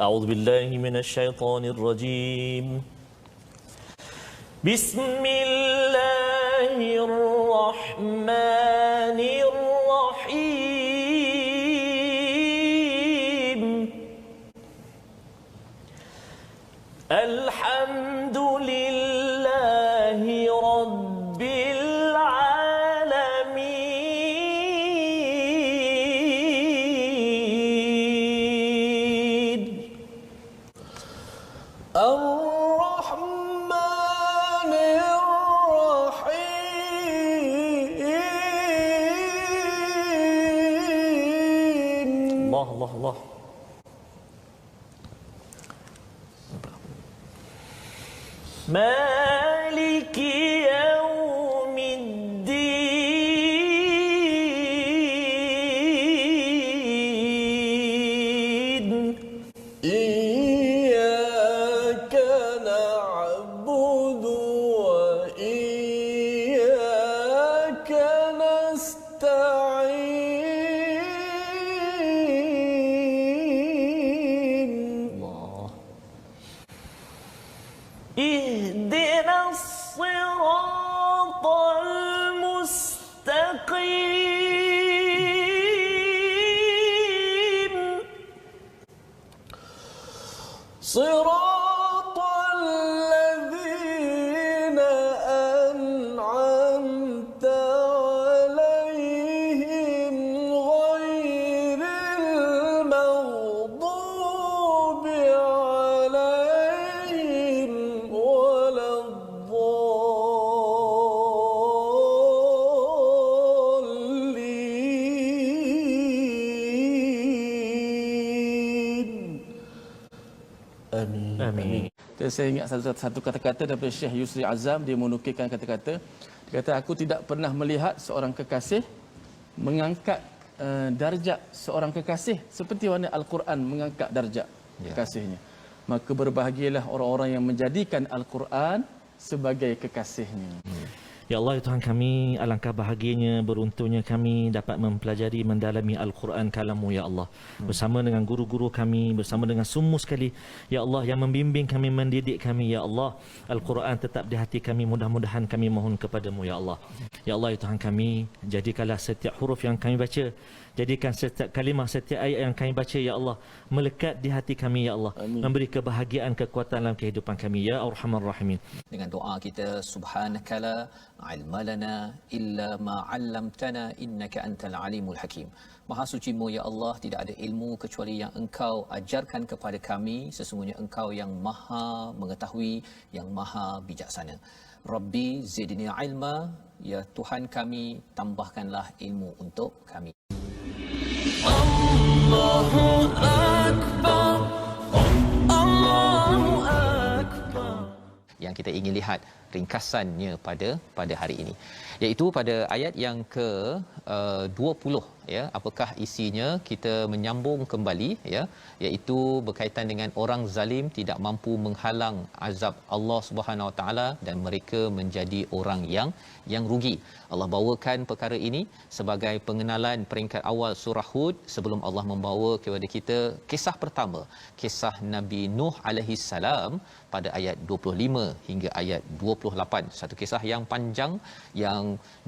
أعوذ بالله من الشيطان الرجيم. بسم الله الرحمن الرحيم. الحمد لله رب العالمين. الرحمن الرحيم. الله الله الله. مالك يوم الدين. إياك نعبد وإياك نستعين. الله. اهدنا الصراط المستقيم. صراط الذين أنعمت عليهم غير المغضوب عليهم ولا الضالين. آمين. آمين. Saya ingat satu kata-kata daripada Syekh Yusri Azam. Dia menukilkan kata-kata, dia kata, aku tidak pernah melihat seorang kekasih mengangkat darjat seorang kekasih seperti mana Al-Quran mengangkat darjat kekasihnya. Maka berbahagialah orang-orang yang menjadikan Al-Quran sebagai kekasihnya. Ya Allah, ya Tuhan kami, alangkah bahagianya, beruntungnya kami dapat mempelajari, mendalami Al-Quran kalam-Mu, ya Allah. Bersama dengan guru-guru kami, bersama dengan semua sekali, ya Allah, yang membimbing kami, mendidik kami, ya Allah. Al-Quran tetap di hati kami, mudah-mudahan kami mohon kepadamu, ya Allah. Ya Allah, ya Tuhan kami, jadikanlah setiap huruf yang kami baca, jadikan setiap kalimah, setiap ayat yang kami baca, ya Allah, melekat di hati kami, ya Allah. Amin. Memberi kebahagiaan, kekuatan dalam kehidupan kami, ya Arhamar Rahimin. Dengan doa kita, subhanakala ilma lana illa ma 'allamtana innaka antal alimul hakim. Maha sucimu ya Allah, tidak ada ilmu kecuali yang Engkau ajarkan kepada kami. Sesungguhnya Engkau yang Maha mengetahui, yang Maha bijaksana. Rabbi zidni ilma, ya Tuhan kami, tambahkanlah ilmu untuk kami. Allahu akbar. Allahu akbar. Yang kita ingin lihat ringkasannya pada hari ini, iaitu pada ayat yang ke 20, ya. Apakah isinya? Kita menyambung kembali, ya, iaitu berkaitan dengan orang zalim tidak mampu menghalang azab Allah Subhanahu Wa Taala dan mereka menjadi orang yang rugi. Allah bawakan perkara ini sebagai pengenalan peringkat awal surah Hud sebelum Allah membawa kepada kita kisah pertama, kisah Nabi Nuh alaihi salam pada ayat 25 hingga ayat 28. Satu kisah yang panjang yang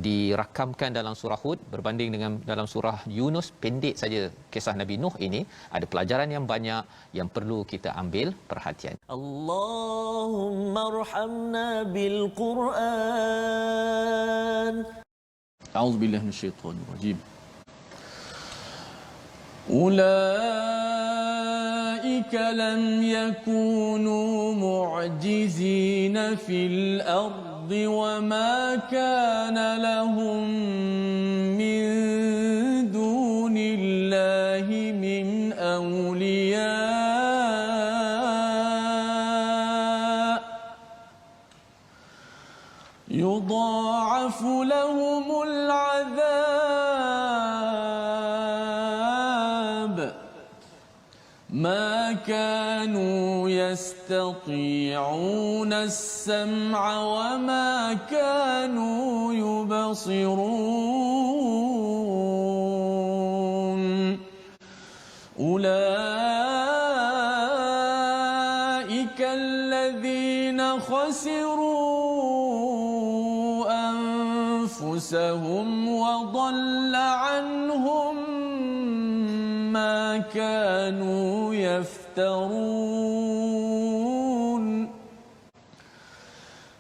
dirakamkan dalam surah Hud berbanding dengan dalam surah Yunus, pendek saja kisah Nabi Nuh ini. Ada pelajaran yang banyak yang perlu kita ambil perhatian. Allahumma arhamna bil Quran. A'udzubillahi minasyaitonir rajim. Ulaika lam yakunu mu'jizina fil ardi wa ma kana lahum min dunillahi min awliya yudha'afu lahumul 'adzab ma kanu yastati'una as-sam'a wa ma kanu yubsirun. Ulaika أولئك الذين خسروا أنفسهم وضل عنهم ما كانوا يفترون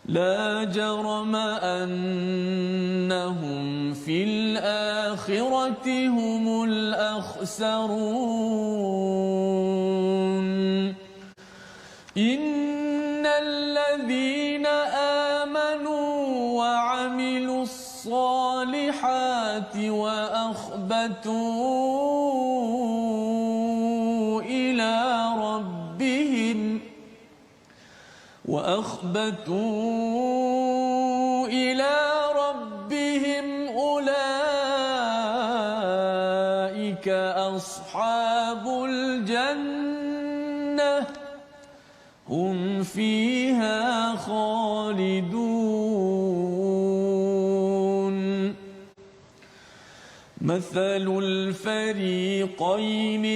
لا جرم أنهم في الآخرة هم الأخسرون إن الذين آمنوا وعملوا الصالحات وأخبتوا إلى ربهم أولئك أصحاب الجنة هم فيها خالدون مثل الفريقين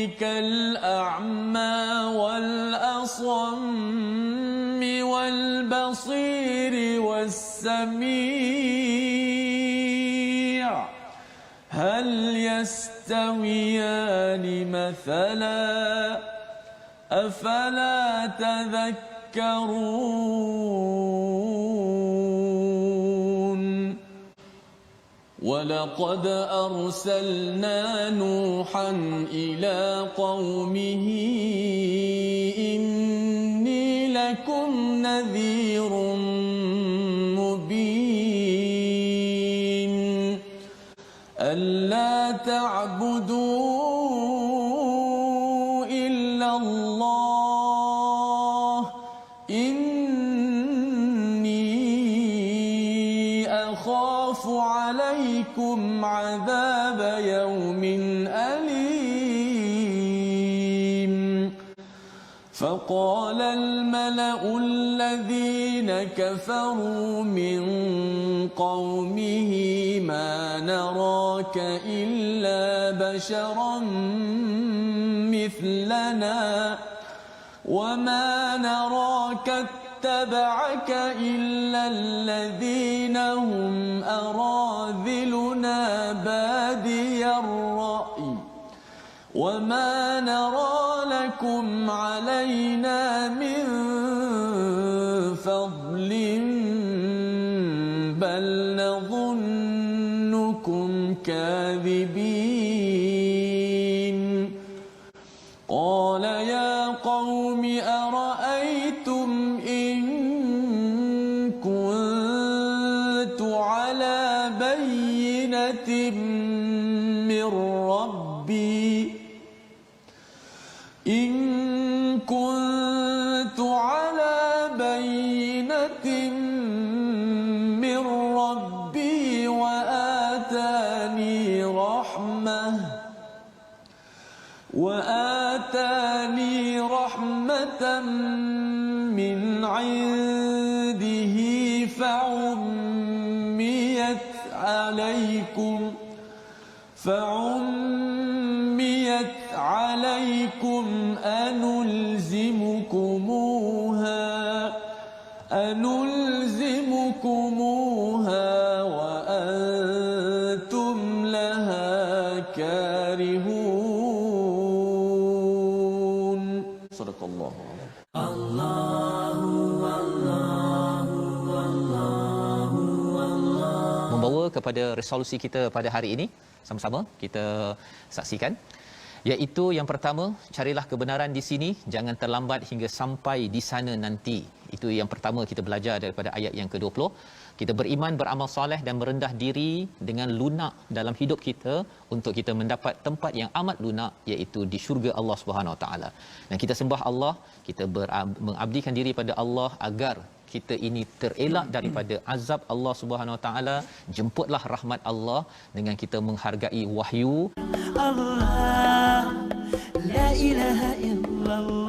كالأعمى والأصم والبصير والسميع هل يستويان مثلا أفلا تذكرون ولقد أرسلنا نوحا إلى قومه إني لكم نذير مبين ألا تعبدوا إلا الله إني أخاف عليكم عذاب يوم أليم فقال الملأ الذين كفروا من قومه ما نراك إلا بشرا مثلنا وما نراك اتبعك إلا الذين هم أراذلنا بادي الرأي وما نرى لكم علينا من فضل بل نظنكم كاذبين قال يا قوم أرأيتم إن كنت على بينة من ربي إن كنت على بينة من ربي وآتاني رحمة من عنده فعميت عليكم أنلزمكموها وأنتم لها كارهون صدق الله Membawa kepada resolusi kita pada hari ini, sama-sama kita saksikan, iaitu yang pertama, carilah kebenaran di sini, jangan terlambat hingga sampai di sana nanti. Itu yang pertama kita belajar daripada ayat yang ke-20. Kita beriman, beramal soleh dan merendah diri dengan lunak dalam hidup kita untuk kita mendapat tempat yang amat lunak, iaitu di syurga Allah Subhanahu Wa Taala. Dan kita sembah Allah, kita mengabdikan diri pada Allah agar kita ini terelak daripada azab Allah Subhanahu Wa Taala. Jemputlah rahmat Allah dengan kita menghargai wahyu Allah, la ilaha illallah.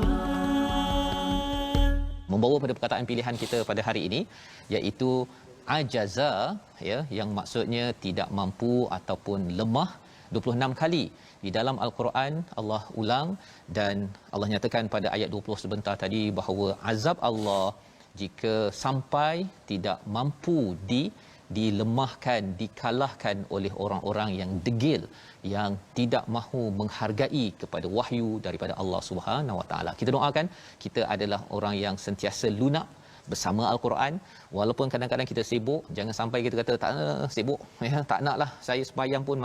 Membawa pada perkataan pilihan kita pada hari ini, iaitu ajaza, ya, yang maksudnya tidak mampu ataupun lemah, 26 kali di dalam al-Quran Allah ulang, dan Allah nyatakan pada ayat 20 sebentar tadi bahawa azab Allah jika sampai tidak mampu dilemahkan, dikalahkan oleh orang-orang yang degil, yang tidak mahu menghargai kepada wahyu daripada Allah Subhanahu Wa Taala. Kita doakan kita adalah orang yang sentiasa lunak bersama al-Quran, walaupun kadang-kadang kita sibuk. Jangan sampai kita kata tak sibuk ya, tak naklah saya sembahyang pun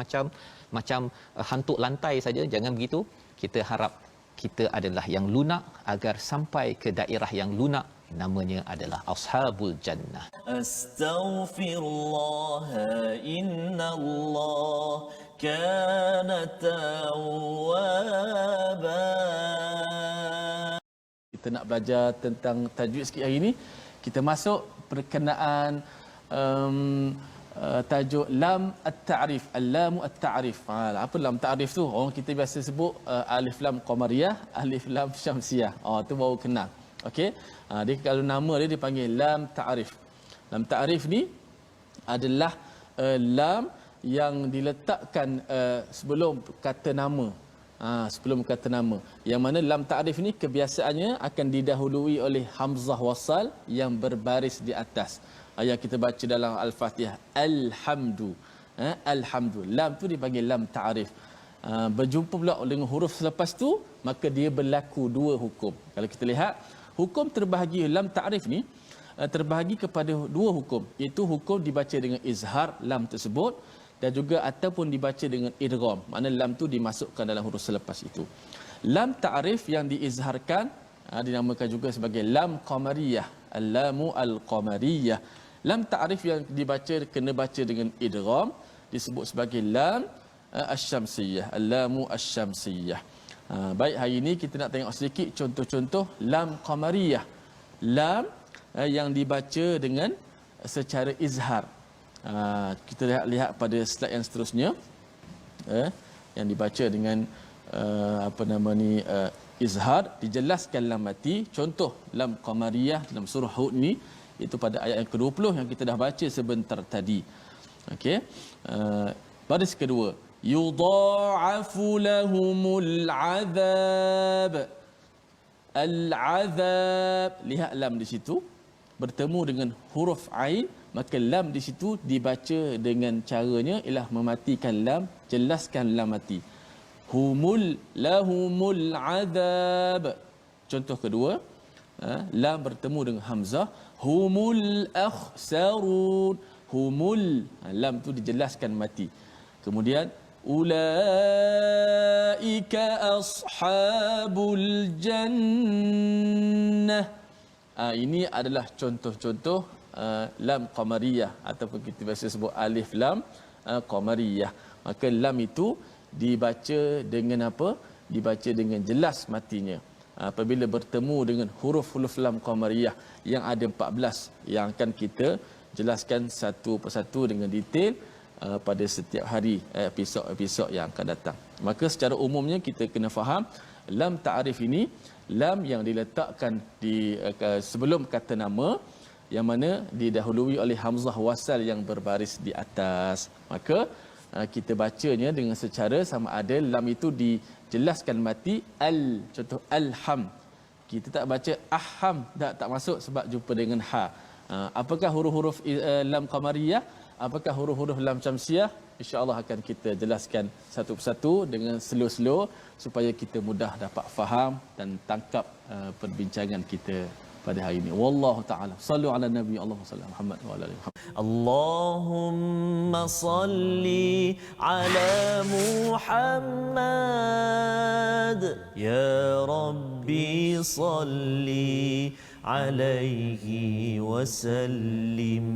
macam hantuk lantai saja. Jangan begitu. Kita harap kita adalah yang lunak agar sampai ke daerah yang lunak, namanya adalah ashabul jannah. Astaghfirullah innallah kana tawwaba. Kita nak belajar tentang tajwid sikit hari ini. Kita masuk perkenaan tajuk lam at-ta'rif, al-lam at-ta'rif. Apa lam ta'rif tu? Orang kita biasa sebut alif lam qamariyah, alif lam syamsiyah. Tu baru kenal. Okey. Dia kalau nama dia dipanggil lam ta'rif. Lam ta'rif ni adalah lam yang diletakkan sebelum kata nama. Sebelum kata nama. Yang mana lam ta'rif ni kebiasaannya akan didahului oleh hamzah wasal yang berbaris di atas. Yang kita baca dalam Al-Fatihah, alhamdu. Alhamdu. Lam tu dipanggil lam ta'rif. Berjumpa pula dengan huruf selepas tu, maka dia berlaku dua hukum. Kalau kita lihat, hukum terbahagi lam ta'rif ni terbahagi kepada dua hukum, iaitu hukum dibaca dengan izhar lam tersebut, dan juga ataupun dibaca dengan idgham, makna lam tu dimasukkan dalam huruf selepas itu. Lam ta'rif yang diizharkan dinamakan juga sebagai lam qamariyah, al-lamu al-qamariyah. Lam ta'rif yang dibaca kena baca dengan idgham disebut sebagai lam asy-syamsiyah, al-lamu asy-syamsiyah. Baik, hari ini kita nak tengok sedikit contoh-contoh lam qamariyah, lam yang dibaca dengan secara izhar. Kita lihat pada slide yang seterusnya, yang dibaca dengan izhar, dijelaskan lam mati. Contoh lam qamariyah dalam surah Hud ni, itu pada ayat yang ke-20 yang kita dah baca sebentar tadi. Okey, baris kedua, yudha'afu lahumul azab. Al-azab, lihat lam di situ bertemu dengan huruf ain, maka lam di situ dibaca dengan caranya ialah mematikan lam, jelaskan lam mati. Lahumul azab. Contoh kedua, lam bertemu dengan hamzah, humul akhsarun. Humul, lam tu dijelaskan mati. Kemudian ulaika ashabul jannah. Ini adalah contoh-contoh lam qamariyah, ataupun kita biasa sebut alif lam qamariyah. Maka lam itu dibaca dengan apa? Dibaca dengan jelas matinya. Apabila bertemu dengan huruf-huruf lam qamariyah yang ada 14, yang akan kita jelaskan satu persatu dengan detail pada setiap hari episod-episod yang akan datang. Maka secara umumnya kita kena faham lam ta'rif ini lam yang diletakkan di sebelum kata nama, yang mana didahului oleh hamzah wasal yang berbaris di atas. Maka kita bacanya dengan secara sama ada lam itu dijelaskan mati contoh alham. Kita tak baca aham, tak masuk sebab jumpa dengan ha. Apakah huruf-huruf lam qamariyah? Apakah huruf-huruf lam syamsiyah? InsyaAllah akan kita jelaskan satu persatu dengan slow-slow supaya kita mudah dapat faham dan tangkap perbincangan kita pada hari ini. Wallahu ta'ala. Sallu ala Nabi Allahumma salli Muhammad wa ala alihi Muhammad. Allahumma salli ala Muhammad. Ya Rabbi salli alaihi wa sallim.